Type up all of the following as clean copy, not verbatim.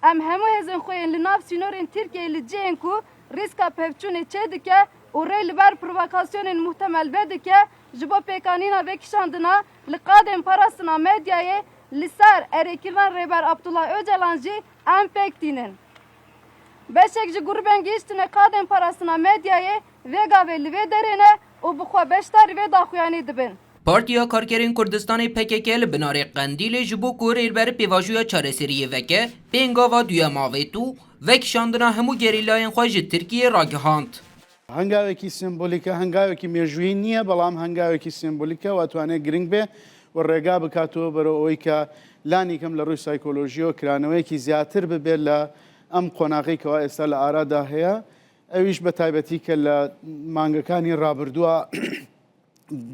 ام همو هزن خوین لناف سینورین ترکیه لجین کو ریسکا پفچون چه دکه و ریل بر پرووکاسیون محتمل بدکه جبو پیکانینا وکشاندنا لقادم پرستنا مدیای لسر اریکیران ریبر عبدالله öcalan جی ام پکتینن beşek ji gruben geçtine kadın parasına medyayı vega ve live derine o bu xwe beştar ve daxuyani dibin. Partiya Karkerên Kurdistanê PKK li binarê Qendîlê ji bo ku rêber pêvajoya çareseriyê veke, pêngava duyema vê tû, vekişandina hemû gerîlayên xwe ji Tirkiyeyê ragihand. هەنگاوێکی سمبۆلیکە هەنگاوێکی مێژووی نییە بەڵام هەنگاوێکی سمبۆلیکە واتوانێت گرنگ بێ و ڕێگا بکاتەوە بەرەو ئەوەی کە لانی کەم لە ڕووی سایکۆلۆژیەوە کرانەوەیەکی زیاتر ببێت لە ئەم قۆناغی کەوا ئێستا لە ئارادا هەیە ئەویش بە تایبەتی کە لە مانگەکانی ڕابردووە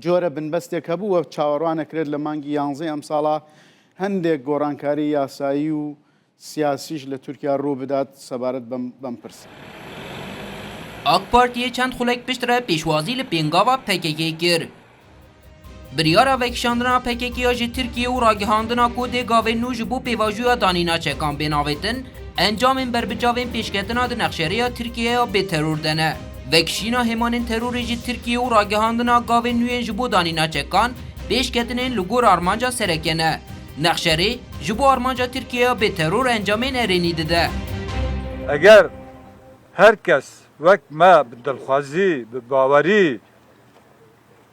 جۆرە بنبەستێک هەبووە چاوەڕوانەکرێت لە مانگی 11 ئەم ساڵا هەندێک گۆڕانکاری یاسایی و سیاسیش لە تورکیا ڕوو بدات سەبارەت بەم پرسە. AK Partiye çend xulek piştre pêşwazî li pêngava PKK kir. Biryara vekişandina PKK ji Tirkiye û ragihandina ku dê gavên nû ji bo pêvajoya danîna çekan bên avêtin, encamên berbicavên pêşketina di nexşeriya Tirkiyeya bêteror dene. Vekişîna hêmanên terorê ji Tirkiye û ragihandina gavên nûyên ji bo danîna çekan, pêşketinên li gor armanca sereke ne. Nexşerê ji bo armanca Tirkiyeya bêteror encamên erênî dide. Eğer herkes vek me bi dilxwazî, bi bawerî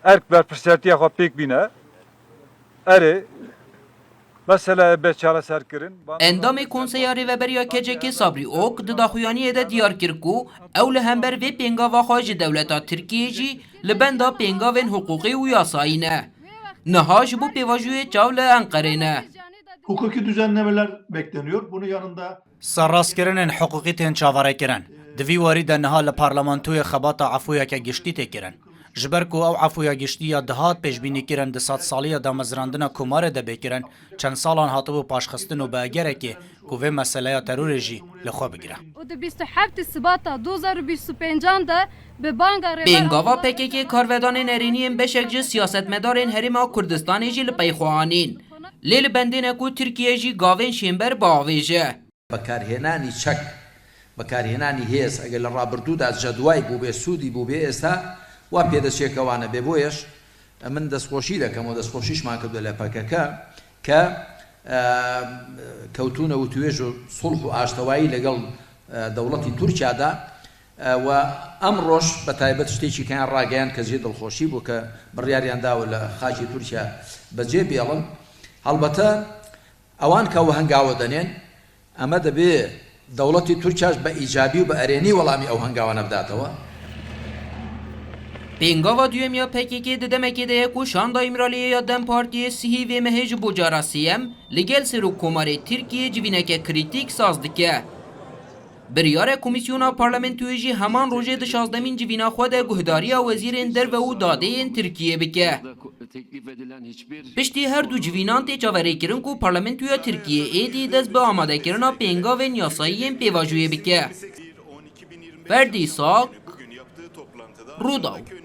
erk berpirsetiya xwe pêk bîne, erê mesela be çareser kirin. Endamê Konseya Rêveberiya KCK Sabri Ok di daxuyaniyê de diyar kir ku ew li hember vê pêngava xwe ji dewleta Tirkiyê jî li benda pêngavên hiqûqî û yasayî ne. Niha ji bo pêvajoyê çav li Enqerê ne. Hukuki düzenlemeler bekleniyor. Bunun yanında سەرڕاستکردنên حقوقی tên çavarekirin. Di vî warî de niha li parlamentoyê xebata efûyeke giştî tê kirin. Ji ber ku ew efûya giştî ya dihat pêşbînîkirin di sedsalîya damezrandina komarê de bêkirin, çend salan hatibû paşxistin û begerekê ku vê meseleya terorê jî li xwe bigire. O da 27 Sibata 2025 da bi banga Pêngava PKK karvedanên erêniyên beşek ji siyasetmedarên Herêma Kurdistanê jî li peyxwahanîn. Lê li bendê ku Tirkiye jî gavên şêmber biavêje. بەکارهێنانی چەک بەکارهێنانی هێز ئەگەر لە ڕابردوودا جەدوای بوو بێ سوودی بوو بێ ئێستا وا پێدەچێکەوانە بێ بۆیەش من دەستخۆشی دەکەم و دەستخۆشیشمان کردو لە پەکەکە کە کەوتونە و توێژ و سوڵح و ئاشتەوایی لەگەڵ دەوڵەتی تورکیادا و ئەم ڕۆژ بە تایبەت شتێکی کەیان ڕاگەیان کە جێ دڵخۆشی بوو کە بڕیاریانداوە لە خاکی تورکیا بەجێ بێڵن هەڵبەتە ئەوان کە هەنگاوە دەنێن ئەمە دەبێ دەوڵەتی تورکیاش بە ئیجابی و بە ئەرێنی وەڵامی ئەو هەنگاوانە بداتەوە. Pêngava duyemiya PKK di demekê de ye ku şanda İmraliyê ya Dem Partiyê sihî vê mehê ji bo cara sêyem li gel Serokkomarê Tirkiye civîneke krîtîk saz dike. Biryara Komîsyona Parlamentoyê jî heman rojê di 16 civîna xwe de guhdariya wezîrên derve û dadeyên Tirkiye bike. Piştî her du civînan tê çaverêkirin ku Parlamentoya Tirkiye êdî dest bi amadekirina pêngavên yasayiyên pêvajoyê bike. Ferdî Sak, Rûdaw.